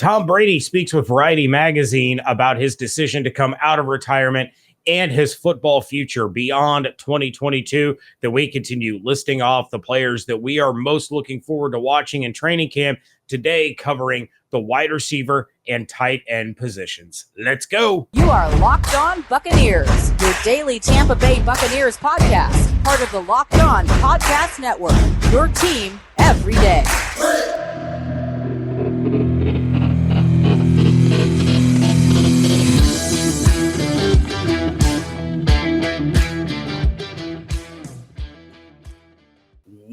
Tom Brady speaks with Variety magazine about his decision to come out of retirement and his football future beyond 2022. That we continue listing off the players that we are most looking forward to watching in training camp today, covering the wide receiver and tight end positions. Let's go. You are Locked On Buccaneers, your daily Tampa Bay Buccaneers podcast, part of the Locked On Podcast Network, your team every day.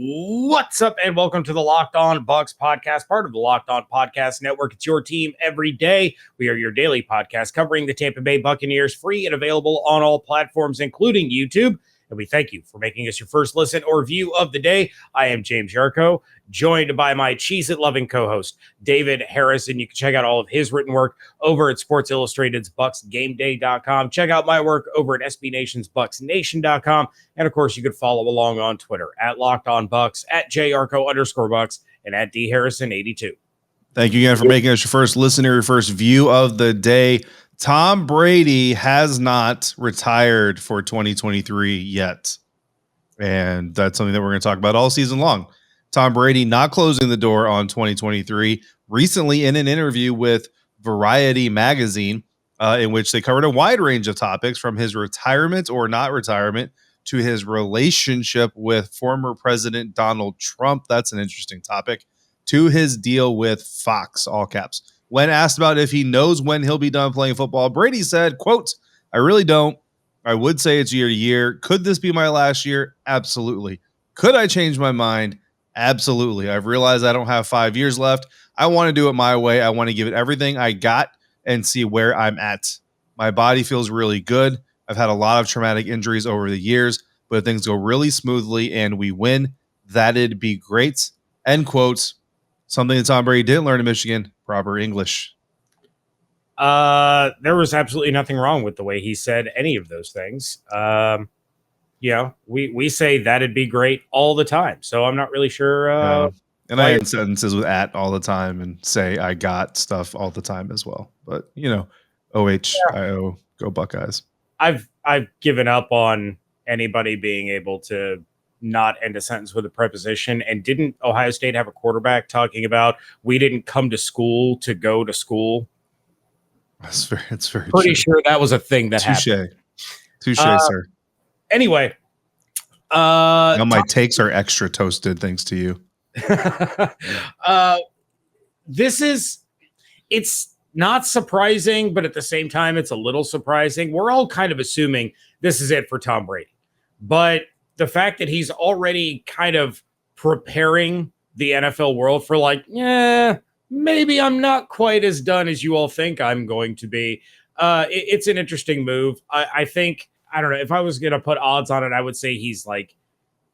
What's up, and welcome to the Locked On Bucs Podcast, part of the Locked On Podcast Network. It's your team every day. We are your daily podcast covering the Tampa Bay Buccaneers, free and available on all platforms, including YouTube. And we thank you for making us your first listen or view of the day. I am James Yarcho, joined by my Cheez-It-loving co-host, David Harrison. You can check out all of his written work over at Sports Illustrated's BucsGameDay.com. Check out my work over at SB Nation's BucsNation.com. And, of course, you can follow along on Twitter at LockedOnBucs, at JYarcho_Bucs, and at DHarrison82. Thank you again for making us your first listener, your first view of the day. Tom Brady has not retired for 2023 yet. And that's something that we're going to talk about all season long. Tom Brady not closing the door on 2023. Recently, in an interview with Variety magazine, in which they covered a wide range of topics from his retirement or not retirement to his relationship with former President Donald Trump. That's an interesting topic. To his deal with Fox, all caps. When asked about if he knows when he'll be done playing football, Brady said, quote, "I really don't. I would say it's year to year. Could this be my last year? Absolutely. Could I change my mind? Absolutely. I've realized I don't have 5 years left. I want to do it my way. I want to give it everything I got and see where I'm at. My body feels really good. I've had a lot of traumatic injuries over the years, but if things go really smoothly and we win, that'd be great." End quote. Something that Tom Brady didn't learn in Michigan, proper English. There was absolutely nothing wrong with the way he said any of those things. We say that'd be great all the time. So I'm not really sure. And I end sentences with "at" all the time and say "I got" stuff all the time as well. But, OHIO, go Buckeyes. I've given up on anybody being able to not end a sentence with a preposition. And didn't Ohio State have a quarterback talking about, we didn't come to school to go to school? It's very pretty true. Sure that was a thing that happened. Touche, sir. Anyway. Now my takes are extra toasted thanks to you. It's not surprising, but at the same time, it's a little surprising. We're all kind of assuming this is it for Tom Brady. But the fact that he's already kind of preparing the NFL world for maybe I'm not quite as done as you all think I'm going to be. It's an interesting move. I think, I don't know, if I was going to put odds on it, I would say he's like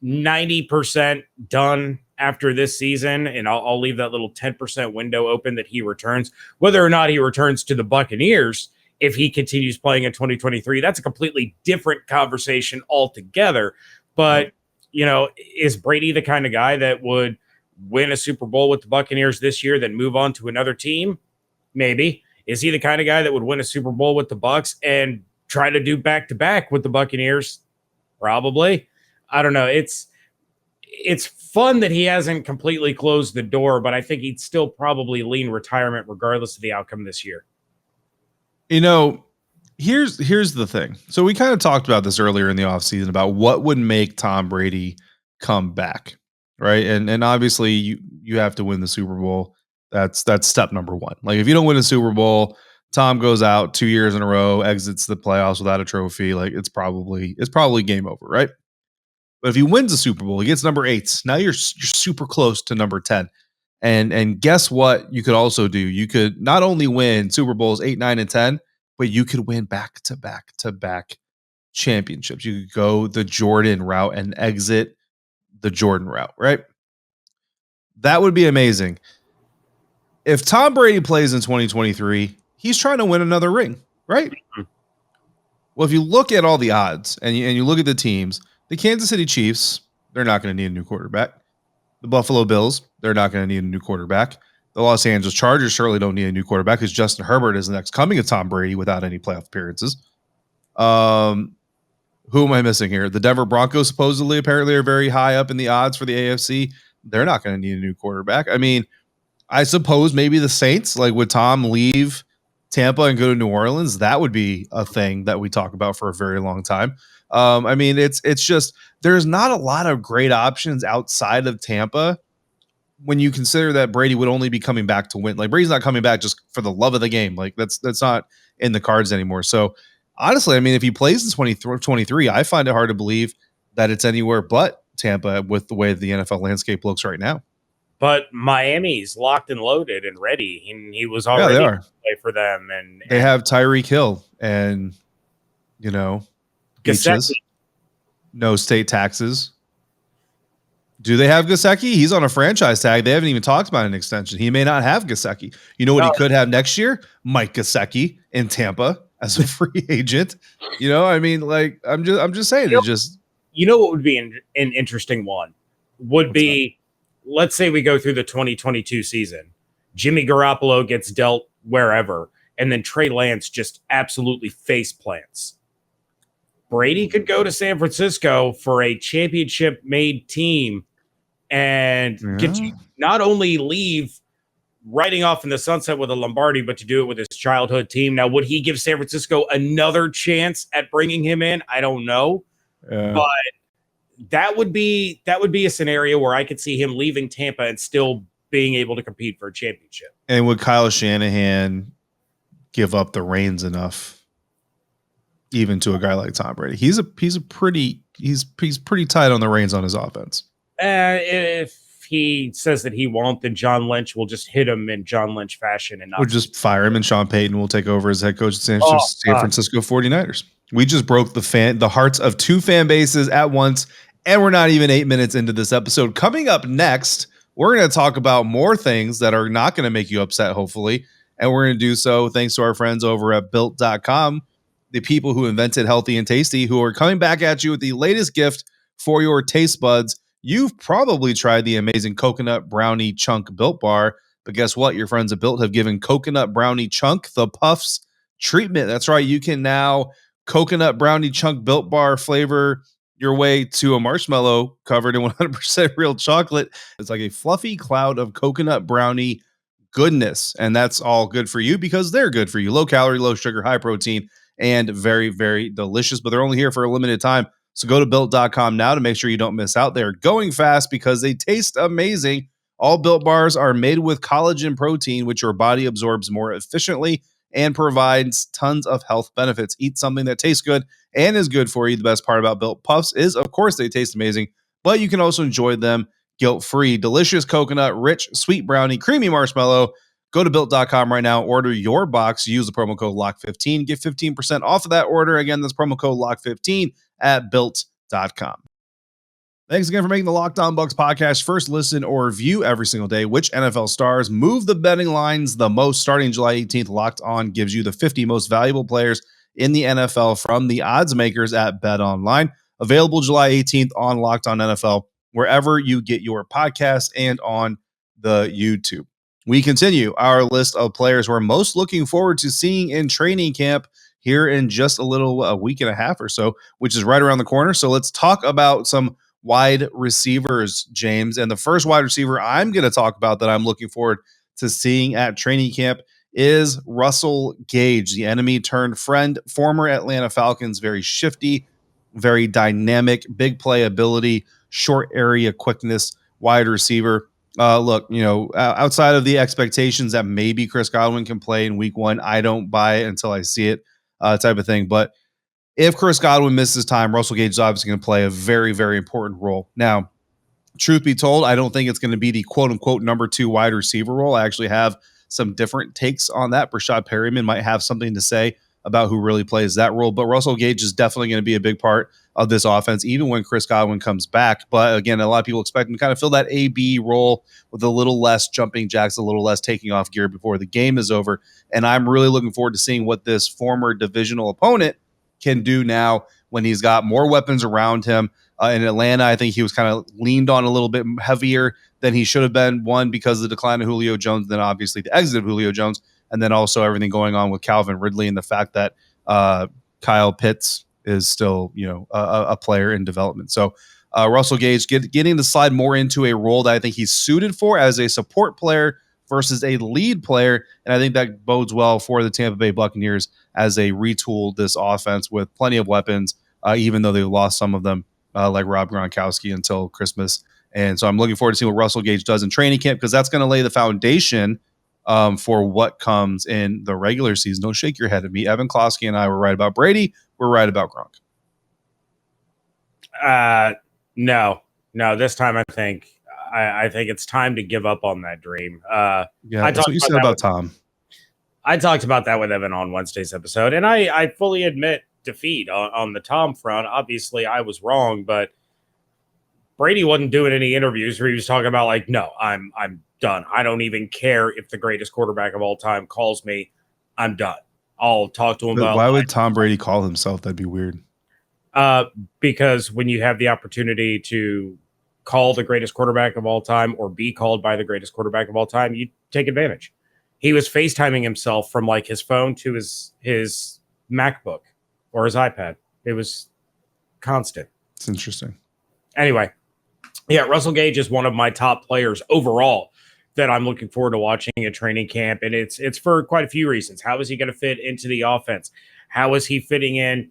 90% done after this season. And I'll leave that little 10% window open that he returns. Whether or not he returns to the Buccaneers, if he continues playing in 2023, that's a completely different conversation altogether. But, is Brady the kind of guy that would win a Super Bowl with the Buccaneers this year, then move on to another team? Maybe. Is he the kind of guy that would win a Super Bowl with the Bucs and try to do back-to-back with the Buccaneers? Probably. I don't know. It's fun that he hasn't completely closed the door, but I think he'd still probably lean retirement regardless of the outcome this year. Here's the thing. So we kind of talked about this earlier in the offseason about what would make Tom Brady come back, right? And obviously you have to win the Super Bowl. That's step number one. Like, if you don't win a Super Bowl, Tom goes out 2 years in a row, exits the playoffs without a trophy. Like, it's probably game over, right? But if he wins a Super Bowl, he gets number 8. Now you're super close to number 10. And guess what you could also do? You could not only win Super Bowls 8, 9, and 10, but you could win back-to-back championships. You could go the Jordan route and exit the Jordan route, right? That would be amazing. If Tom Brady plays in 2023, he's trying to win another ring, right? Mm-hmm. Well, if you look at all the odds and you look at the teams, the Kansas City Chiefs, they're not going to need a new quarterback. The Buffalo Bills, they're not going to need a new quarterback. the Los Angeles Chargers surely don't need a new quarterback because Justin Herbert is the next coming of Tom Brady without any playoff appearances. Who am I missing here? The Denver Broncos supposedly apparently are very high up in the odds for the AFC. They're not going to need a new quarterback. I mean, I suppose maybe the Saints, like would Tom leave Tampa and go to New Orleans? That would be a thing that we talk about for a very long time. I mean, it's just there's not a lot of great options outside of Tampa when you consider that Brady would only be coming back to win. Like Brady's not coming back just for the love of the game. Like that's not in the cards anymore. So honestly, I mean, if he plays in 2023, I find it hard to believe that it's anywhere but Tampa with the way the NFL landscape looks right now. But Miami's locked and loaded and ready. He was already they are. Play for them, and they have Tyreek Hill and beaches, no state taxes. Do they have Gesicki? He's on a franchise tag. They haven't even talked about an extension. He may not have Gesicki. You know what he could have next year? Mike Gesicki in Tampa as a free agent. I mean, like I'm just saying. What would be an interesting one would be, let's say we go through the 2022 season. Jimmy Garoppolo gets dealt wherever, and then Trey Lance just absolutely face plants. Brady could go to San Francisco for a championship-made team and get you not only leave riding off in the sunset with a Lombardi, but to do it with his childhood team. Now, would he give San Francisco another chance at bringing him in? I don't know. But that would be a scenario where I could see him leaving Tampa and still being able to compete for a championship. And would Kyle Shanahan give up the reins enough, even to a guy like Tom Brady? He's pretty tight on the reins on his offense. If he says that he won't, then John Lynch will just hit him in John Lynch fashion, and we'll just fire him, and Sean Payton will take over as head coach of San Francisco 49ers. We just broke the hearts of two fan bases at once, and we're not even 8 minutes into this episode. Coming up next, we're going to talk about more things that are not going to make you upset, hopefully, and we're going to do so thanks to our friends over at Built.com, the people who invented healthy and tasty, who are coming back at you with the latest gift for your taste buds. You've probably tried the amazing coconut brownie chunk Built Bar, but guess what? Your friends at Built have given coconut brownie chunk the Puffs treatment. That's right. You can now coconut brownie chunk Built Bar flavor your way to a marshmallow covered in 100% real chocolate. It's like a fluffy cloud of coconut brownie goodness, and that's all good for you because they're good for you. Low calorie, low sugar, high protein, and very, very delicious, but they're only here for a limited time. So go to Built.com now to make sure you don't miss out. They're going fast because they taste amazing. All Built Bars are made with collagen protein, which your body absorbs more efficiently and provides tons of health benefits. Eat something that tastes good and is good for you. The best part about Built Puffs is, of course, they taste amazing, but you can also enjoy them guilt-free. Delicious coconut, rich, sweet brownie, creamy marshmallow. Go to Built.com right now. Order your box. Use the promo code LOCK15. Get 15% off of that order. Again, that's promo code LOCK15 at Built.com. Thanks again for making the Locked On Bucs podcast first listen or view every single day. Which NFL stars move the betting lines the most? Starting July 18th, Locked On gives you the 50 most valuable players in the NFL from the odds makers at BetOnline. Available July 18th on Locked On NFL, wherever you get your podcasts and on the YouTube. We continue our list of players we're most looking forward to seeing in training camp here in just a week and a half or so, which is right around the corner. So let's talk about some wide receivers, James. And the first wide receiver I'm going to talk about that I'm looking forward to seeing at training camp is Russell Gage, the enemy turned friend, former Atlanta Falcons, very shifty, very dynamic, big play ability, short area quickness, wide receiver. Look, outside of the expectations that maybe Chris Godwin can play in week 1, I don't buy it until I see it, type of thing. But if Chris Godwin misses time, Russell Gage is obviously going to play a very, very important role. Now, truth be told, I don't think it's going to be the quote-unquote number 2 wide receiver role. I actually have some different takes on that. Brashad Perryman might have something to say about who really plays that role, but Russell Gage is definitely going to be a big part of this offense, even when Chris Godwin comes back. But again, a lot of people expect him to kind of fill that AB role with a little less jumping jacks, a little less taking off gear before the game is over. And I'm really looking forward to seeing what this former divisional opponent can do now when he's got more weapons around him. In Atlanta, I think he was kind of leaned on a little bit heavier than he should have been. One, because of the decline of Julio Jones, then obviously the exit of Julio Jones, and then also everything going on with Calvin Ridley and the fact that Kyle Pitts is still, a player in development. So Russell Gage getting to slide more into a role that I think he's suited for as a support player versus a lead player. And I think that bodes well for the Tampa Bay Buccaneers as they retool this offense with plenty of weapons, even though they lost some of them, like Rob Gronkowski until Christmas. And so I'm looking forward to seeing what Russell Gage does in training camp, because that's going to lay the foundation for what comes in the regular season. Don't shake your head at me. Evan Klosky and I were right about Brady. We're right about Gronk. No, this time I think it's time to give up on that dream. That's what you said about Tom. I talked about that with Evan on Wednesday's episode, and I fully admit defeat on the Tom front. Obviously, I was wrong, but Brady wasn't doing any interviews where he was talking about like, no, I'm done. I don't even care if the greatest quarterback of all time calls me. I'm done. I'll talk to him about. Why would Tom Brady call himself? That'd be weird. Because when you have the opportunity to call the greatest quarterback of all time or be called by the greatest quarterback of all time, you take advantage. He was FaceTiming himself from like his phone to his MacBook or his iPad. It was constant. It's interesting. Anyway, yeah, Russell Gage is one of my top players overall that I'm looking forward to watching at training camp. And it's for quite a few reasons. How is he going to fit into the offense? How is he fitting in,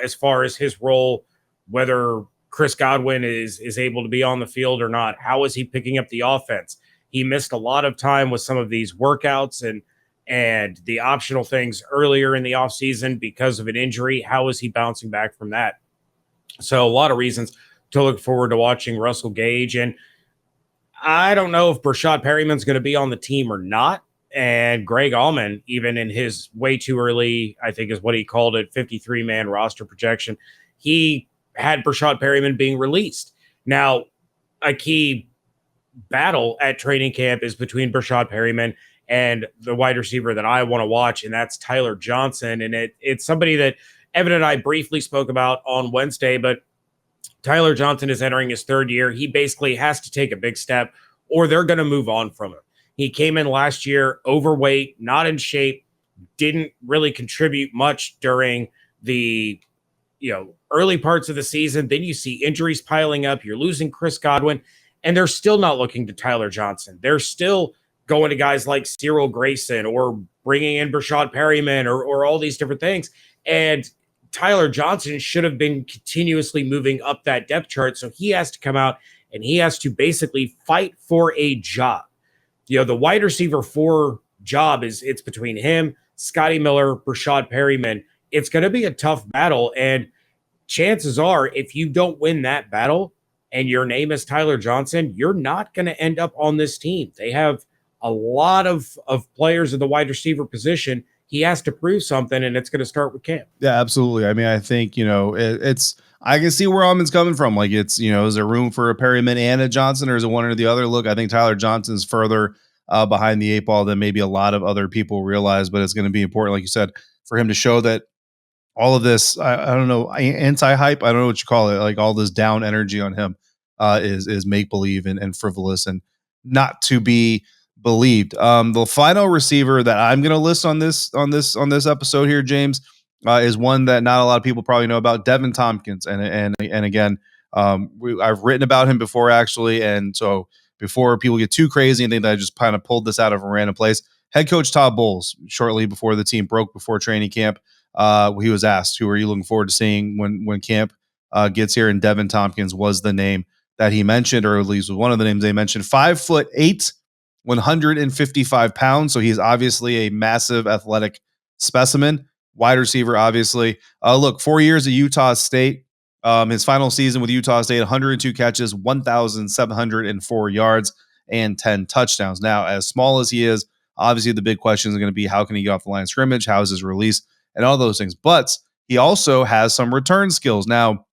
as far as his role, whether Chris Godwin is able to be on the field or not? How is he picking up the offense? He missed a lot of time with some of these workouts and the optional things earlier in the offseason because of an injury. How is he bouncing back from that? So a lot of reasons to look forward to watching Russell Gage. And I don't know if Brashad Perriman's going to be on the team or not. And Greg Allman, even in his way too early, I think is what he called it, 53-man roster projection, he had Brashad Perriman being released. Now, a key battle at training camp is between Brashad Perriman and the wide receiver that I want to watch, and that's Tyler Johnson. And it's somebody that Evan and I briefly spoke about on Wednesday, but Tyler Johnson is entering his third year. He basically has to take a big step or they're going to move on from him. He came in last year overweight, not in shape, didn't really contribute much during the early parts of the season. Then you see injuries piling up. You're losing Chris Godwin, and they're still not looking to Tyler Johnson. They're still going to guys like Cyril Grayson or bringing in Brashad Perriman or all these different things. And Tyler Johnson should have been continuously moving up that depth chart. So he has to come out and he has to basically fight for a job. The wide receiver 4 job it's between him, Scotty Miller, Brashad Perriman. It's going to be a tough battle. And chances are, if you don't win that battle and your name is Tyler Johnson, you're not going to end up on this team. They have a lot of players in the wide receiver position. He has to prove something, and it's going to start with Cam. Yeah, absolutely. I mean, I think, it's I can see where Almond's coming from. Like, it's, is there room for a Perriman and a Johnson, or is it one or the other? Look, I think Tyler Johnson's further behind the 8 ball than maybe a lot of other people realize, but it's going to be important, like you said, for him to show that all of this, I don't know, anti-hype, I don't know what you call it, like all this down energy on him is make-believe and frivolous and not to be believed. The final receiver that I'm going to list on this episode here, James, is one that not a lot of people probably know about, Devin Tompkins. And again, I've written about him before, actually. And so before people get too crazy and think that I just kind of pulled this out of a random place, head coach Todd Bowles, shortly before the team broke before training camp, he was asked, who are you looking forward to seeing when camp gets here? And Devin Tompkins was the name that he mentioned, or at least was one of the names they mentioned. 5'8", 155 pounds. So he's obviously a massive athletic specimen. Wide receiver, obviously. Look, 4 years at Utah State. His final season with Utah State, 102 catches, 1,704 yards, and 10 touchdowns. Now, as small as he is, obviously the big question is going to be, how can he get off the line of scrimmage? How is his release? And all those things. But he also has some return skills. Now,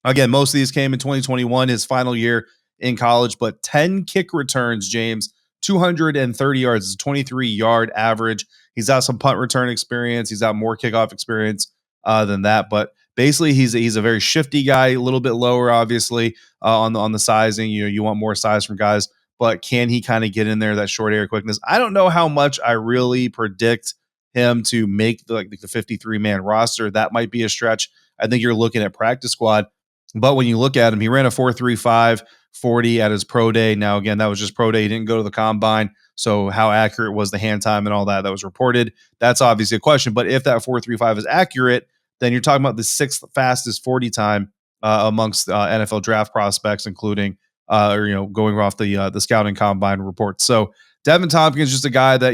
again, most of these came in 2021, his final year in college, but 10 kick returns, James, 230 yards, 23-yard average. He's got some punt return experience. He's got more kickoff experience than that. But basically, he's a very shifty guy, a little bit lower, obviously, on the sizing. You want more size from guys but can he kind of get in there, that short area quickness? I don't know how much I really predict him to make the 53-man roster. That might be a stretch. I think you're looking at practice squad. But when you look at him, he ran a 4.35 40 at his pro day. Now, again, that was just pro day. He didn't go to the combine. So how accurate was the hand time and all that was reported? That's obviously a question. But if that 4.35 is accurate, then you're talking about the sixth fastest 40 time amongst NFL draft prospects, including going off the scouting combine reports. So Devin Tompkins is just a guy that,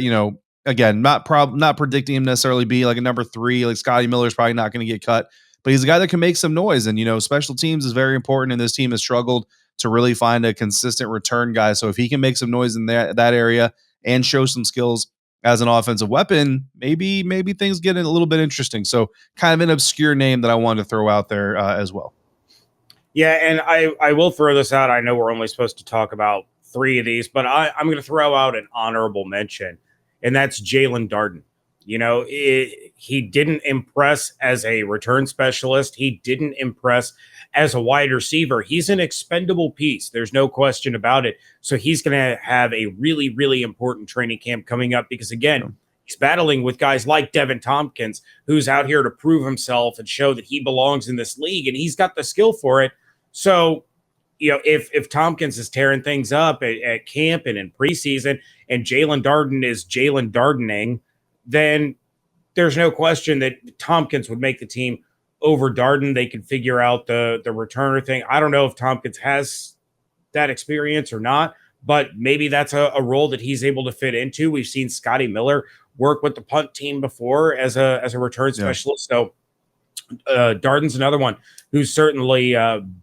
again, not predicting him necessarily be like a number 3. Like Scotty Miller's probably not going to get cut, but he's a guy that can make some noise. And, special teams is very important. And this team has struggled to really find a consistent return guy. So if he can make some noise in that area and show some skills as an offensive weapon, maybe things get a little bit interesting. So kind of an obscure name that I wanted to throw out there as well. Yeah, and I will throw this out. I know we're only supposed to talk about 3 of these, but I'm going to throw out an honorable mention, and that's Jalen Darden. He didn't impress as a return specialist. He didn't impress as a wide receiver. He's an expendable piece. There's no question about it. So he's going to have a really, really important training camp coming up because, again, he's battling with guys like Devin Tompkins, who's out here to prove himself and show that he belongs in this league, and he's got the skill for it. So, if Tompkins is tearing things up at camp and in preseason, and Jalen Darden is Jalen Dardening, then there's no question that Tompkins would make the team over Darden. They could figure out the returner thing. I don't know if Tompkins has that experience or not, but maybe that's a role that he's able to fit into. We've seen Scotty Miller work with the punt team before as a return specialist. So Darden's another one who's certainly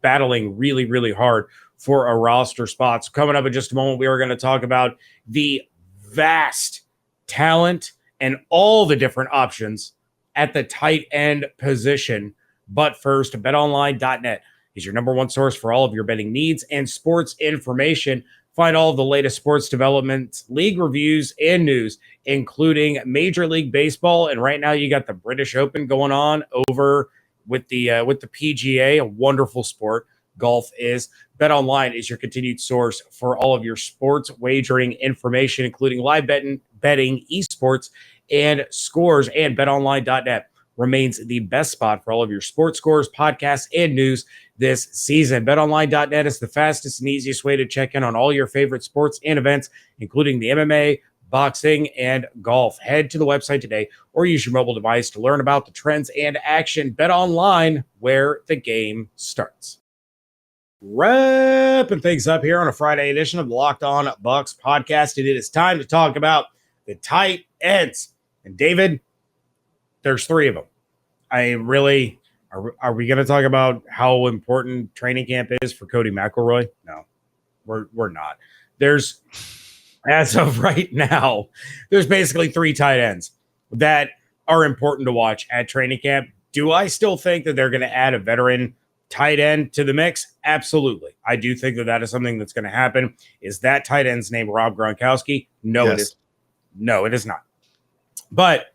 battling really, really hard for a roster spot. So coming up in just a moment, we are going to talk about the vast talent and all the different options at the tight end position. But first, betonline.net is your number one source for all of your betting needs and sports information. Find all of the latest sports developments, league reviews, and news, including Major League Baseball. And right now, you got the British Open going on over with the PGA, a wonderful sport. Golf is. BetOnline is your continued source for all of your sports wagering information, including live betting, esports, and scores. And BetOnline.net remains the best spot for all of your sports scores, podcasts, and news this season. BetOnline.net is the fastest and easiest way to check in on all your favorite sports and events, including the MMA, boxing, and golf. Head to the website today or use your mobile device to learn about the trends and action. BetOnline, where the game starts. Wrapping things up here on a Friday edition of the Locked On Bucs podcast. And it is time to talk about the tight ends. And David, there's 3 of them. Are we going to talk about how important training camp is for Cody McElroy? No, we're not. There's, as of right now, there's basically 3 tight ends that are important to watch at training camp. Do I still think that they're going to add a veteran tight end to the mix? Absolutely. I do think that is something that's going to happen. Is that tight end's name Rob Gronkowski? No, yes. It is. No, it is not. But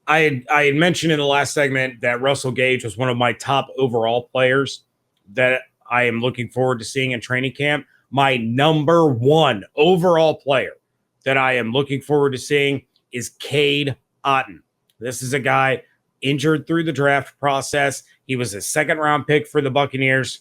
I had mentioned in the last segment that Russell Gage was one of my top overall players that I am looking forward to seeing in training camp. My number 1 overall player that I am looking forward to seeing is Cade Otton. This is a guy injured through the draft process. He was a 2nd-round pick for the Buccaneers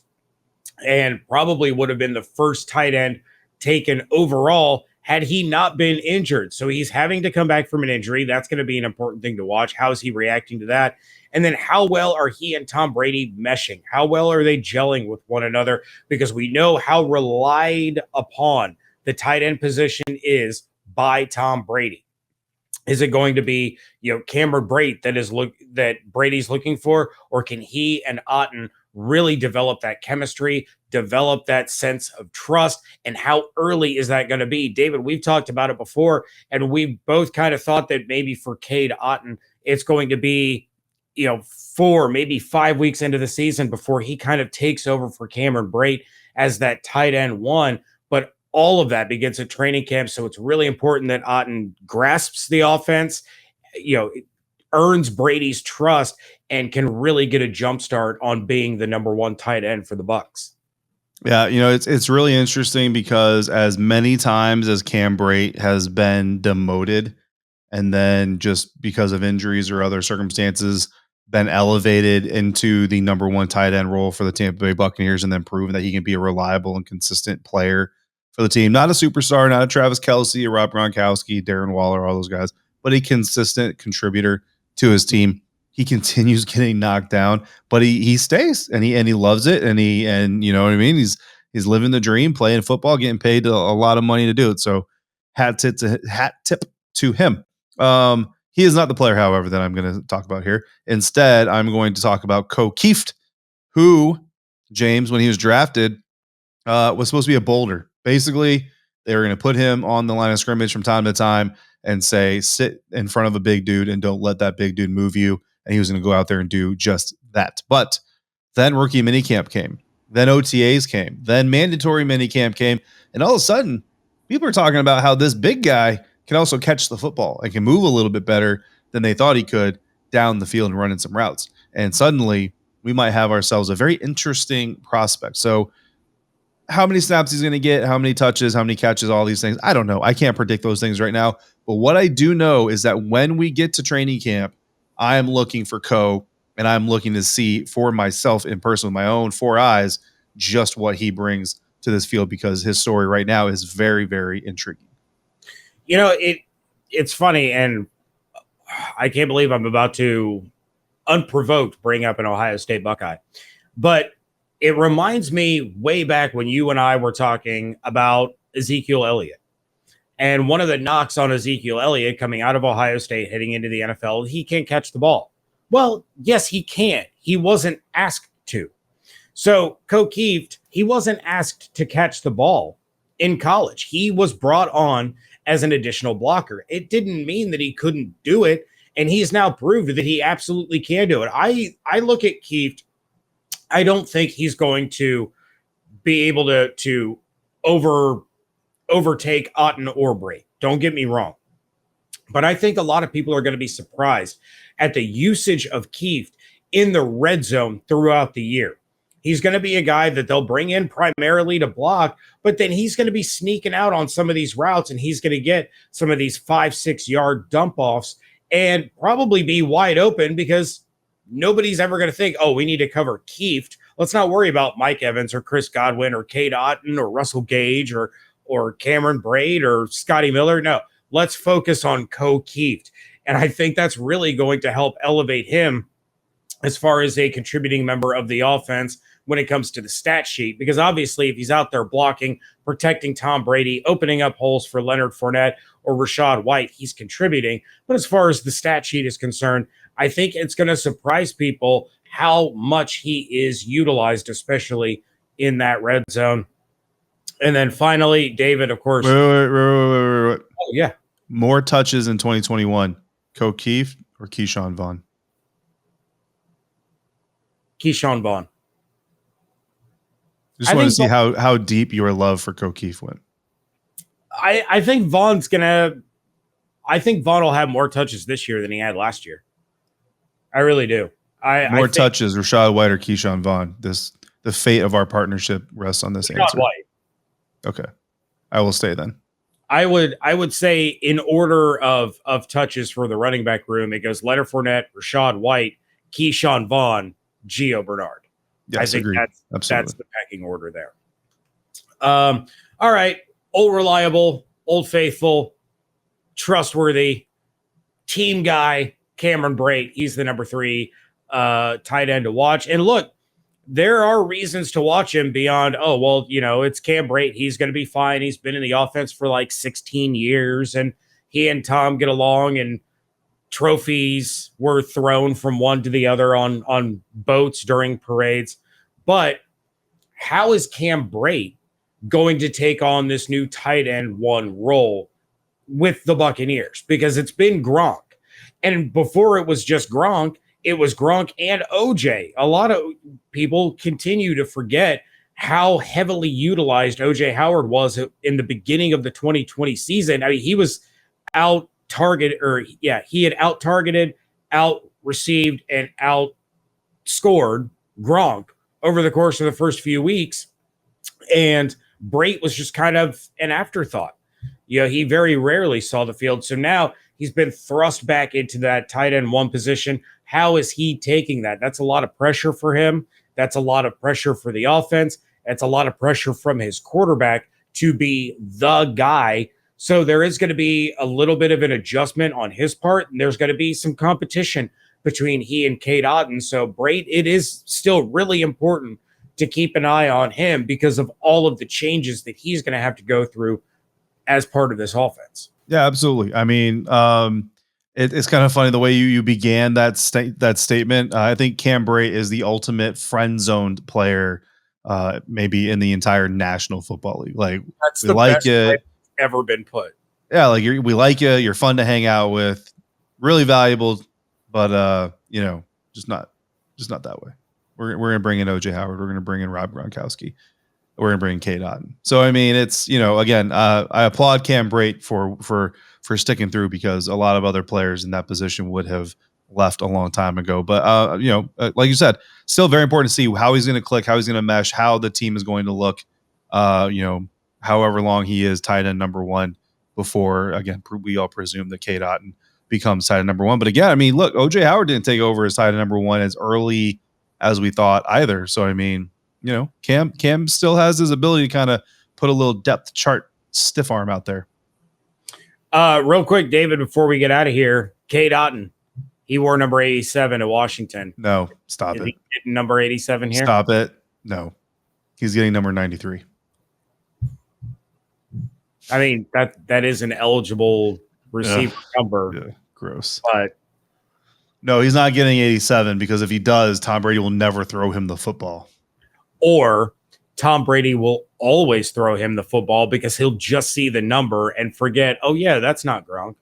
and probably would have been the first tight end taken overall had he not been injured. So he's having to come back from an injury. That's going to be an important thing to watch. How is he reacting to that? And then how well are he and Tom Brady meshing? How well are they gelling with one another? Because we know how relied upon the tight end position is by Tom Brady. Is it going to be, Cam Brate that Brady's looking for, or can he and Otton really develop that chemistry, develop that sense of trust, and how early is that going to be? David, we've talked about it before, and we both kind of thought that maybe for Cade Otton, it's going to be, 4, maybe 5 weeks into the season before he kind of takes over for Cameron Brate as that tight end 1. But all of that begins at training camp, so it's really important that Otton grasps the offense, earns Brady's trust, and can really get a jump start on being the number 1 tight end for the Bucs. Yeah, it's really interesting because as many times as Cam Brate has been demoted and then just because of injuries or other circumstances been elevated into the number one tight end role for the Tampa Bay Buccaneers and then proven that he can be a reliable and consistent player for the team. Not a superstar, not a Travis Kelce, a Rob Gronkowski, Darren Waller, all those guys, but a consistent contributor to his team. He continues getting knocked down, but he stays and he loves it and you know what I mean. He's living the dream, playing football, getting paid a lot of money to do it. So hat tip to him. He is not the player, however, that I'm going to talk about here. Instead, I'm going to talk about Kieft, who, James, when he was drafted, was supposed to be a boulder. Basically, they were going to put him on the line of scrimmage from time to time and say, sit in front of a big dude and don't let that big dude move you. And he was going to go out there and do just that. But then rookie minicamp came. Then OTAs came. Then mandatory minicamp came. And all of a sudden, people are talking about how this big guy can also catch the football and can move a little bit better than they thought he could down the field and running some routes. And suddenly, we might have ourselves a very interesting prospect. So how many snaps he's going to get, how many touches, how many catches, all these things, I don't know. I can't predict those things right now. But what I do know is that when we get to training camp, I am looking for and I'm looking to see for myself in person with my own 4 eyes just what he brings to this field because his story right now is very, very intriguing. It's funny, and I can't believe I'm about to unprovoked bring up an Ohio State Buckeye, but it reminds me way back when you and I were talking about Ezekiel Elliott. And one of the knocks on Ezekiel Elliott coming out of Ohio State, heading into the NFL, he can't catch the ball. Well, yes, he can. He wasn't asked to. So Kieft, he wasn't asked to catch the ball in college. He was brought on as an additional blocker. It didn't mean that he couldn't do it. And he's now proved that he absolutely can do it. I look at Kieft. I don't think he's going to be able to overtake Otton or Brate. Don't get me wrong. But I think a lot of people are going to be surprised at the usage of Kieft in the red zone throughout the year. He's going to be a guy that they'll bring in primarily to block, but then he's going to be sneaking out on some of these routes and he's going to get some of these 5-6 yard dump offs and probably be wide open because nobody's ever going to think, oh, we need to cover Kieft. Let's not worry about Mike Evans or Chris Godwin or Cade Otton or Russell Gage or Cam Brate or Scotty Miller. No, let's focus on Kieft. And I think that's really going to help elevate him as far as a contributing member of the offense when it comes to the stat sheet. Because obviously, if he's out there blocking, protecting Tom Brady, opening up holes for Leonard Fournette or Rachaad White, he's contributing. But as far as the stat sheet is concerned, I think it's going to surprise people how much he is utilized, especially in that red zone. And then finally, David, of course. Wait. Oh, yeah. More touches in 2021. Kieft or Keyshawn Vaughn? Keyshawn Vaughn. Just want to see how deep your love for Kieft went. I think Vaughn will have more touches this year than he had last year. I really do. More touches, Rachaad White or Keyshawn Vaughn. The fate of our partnership rests on this answer. White. Okay. I will stay then. I would say in order of touches for the running back room, it goes Leonard Fournette, Rachaad White, Keyshawn Vaughn, Gio Bernard. Yes, I think agreed. that's the pecking order there. All right. Old reliable, old faithful, trustworthy, team guy, Cam Brate. He's the number 3 tight end to watch. And look, there are reasons to watch him beyond, it's Cam Brate. He's going to be fine. He's been in the offense for like 16 years, and he and Tom get along, and trophies were thrown from one to the other on boats during parades. But how is Cam Brate going to take on this new tight end 1 role with the Buccaneers? Because it's been Gronk. And before it was just Gronk, it was Gronk and OJ. A lot of people continue to forget how heavily utilized OJ Howard was in the beginning of the 2020 season. I mean, he was he had out-targeted, out-received, and outscored Gronk over the course of the first few weeks. And Brate was just kind of an afterthought. He very rarely saw the field. So now he's been thrust back into that tight end one position. How is he taking that? That's a lot of pressure for him. That's a lot of pressure for the offense. That's a lot of pressure from his quarterback to be the guy. So there is going to be a little bit of an adjustment on his part, and there's going to be some competition between he and Cade Otton. So Brate, it is still really important to keep an eye on him because of all of the changes that he's going to have to go through as part of this offense. Yeah, absolutely. I mean, it's kind of funny the way you began that statement. I think Cam Brate is the ultimate friend-zoned player, maybe in the entire National Football League. Like, that's the best way ever been put. Yeah, like we like you. You're fun to hang out with. Really valuable, but just not that way. We're gonna bring in OJ Howard. We're gonna bring in Rob Gronkowski. We're gonna bring in Cade Otton. So I mean, it's again, I applaud Cam Brate for sticking through because a lot of other players in that position would have left a long time ago. But like you said, still very important to see how he's going to click, how he's going to mesh, how the team is going to look. However long he is tight end number one before, again, we all presume that Cade Otton becomes tight end number one. But again, I mean, look, OJ Howard didn't take over as tight end number one as early as we thought either. So I mean, Cam still has his ability to kind of put a little depth chart stiff arm out there. Real quick, David, before we get out of here, Cade Otton, he wore number 87 at Washington. No, stop it. He getting number 87 here? Stop it. No, he's getting number 93. I mean, that is an eligible receiver number. Yeah, gross. But no, he's not getting 87 because if he does, Tom Brady will never throw him the football. Or Tom Brady will always throw him the football because he'll just see the number and forget, oh, yeah, that's not Gronk.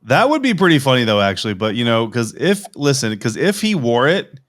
That would be pretty funny, though, actually. But, because if he wore it,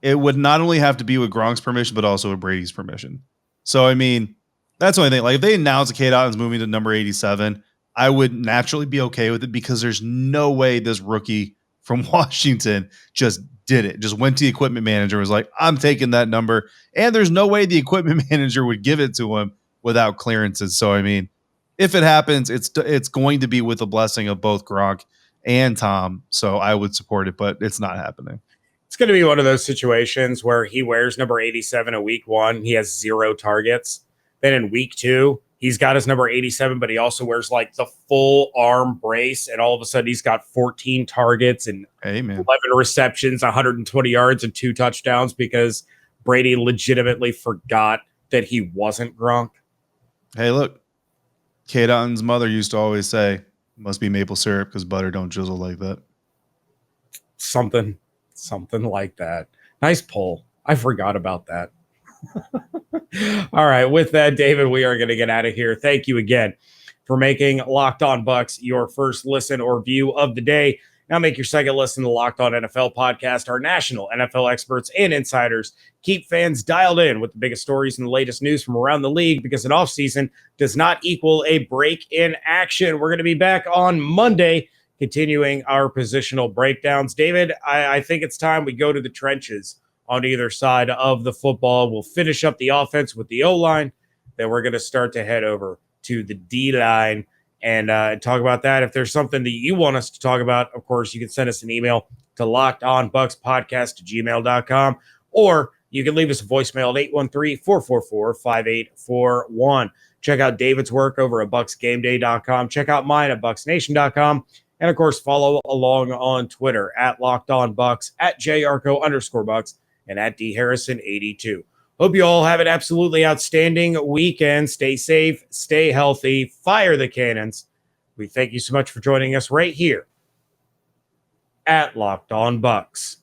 it would not only have to be with Gronk's permission, but also with Brady's permission. So, I mean, that's the only thing. Like, if they announce Cade Otton's moving to number 87, I would naturally be okay with it because there's no way this rookie from Washington just did it. Just went to the equipment manager, was like, I'm taking that number. And there's no way the equipment manager would give it to him without clearances. So, I mean, if it happens, it's going to be with the blessing of both Gronk and Tom. So I would support it, but it's not happening. It's going to be one of those situations where he wears number 87 in week one. He has 0 targets. Then in week 2, he's got his number 87, but he also wears like the full arm brace. And all of a sudden he's got 14 targets and 11 receptions, 120 yards and 2 touchdowns because Brady legitimately forgot that he wasn't Gronk. Hey, look, Cade Otton's mother used to always say, must be maple syrup because butter don't drizzle like that. Something like that. Nice pull. I forgot about that. All right. With that, David, we are going to get out of here. Thank you again for making Locked On Bucs your first listen or view of the day. Now make your second listen to the Locked On NFL podcast. Our national NFL experts and insiders keep fans dialed in with the biggest stories and the latest news from around the league because an offseason does not equal a break in action. We're going to be back on Monday, continuing our positional breakdowns. David, I think it's time we go to the trenches on either side of the football. We'll finish up the offense with the O-line. Then we're going to start to head over to the D-line and talk about that. If there's something that you want us to talk about, of course, you can send us an email to lockedonbuckspodcast@gmail.com, or you can leave us a voicemail at 813-444-5841. Check out David's work over at bucksgameday.com. Check out mine at bucksnation.com. And, of course, follow along on Twitter at LockedOnBucs, at Yarcho_Bucks, and at DHarrison82. Hope you all have an absolutely outstanding weekend. Stay safe, stay healthy, fire the cannons. We thank you so much for joining us right here at Locked On Bucs.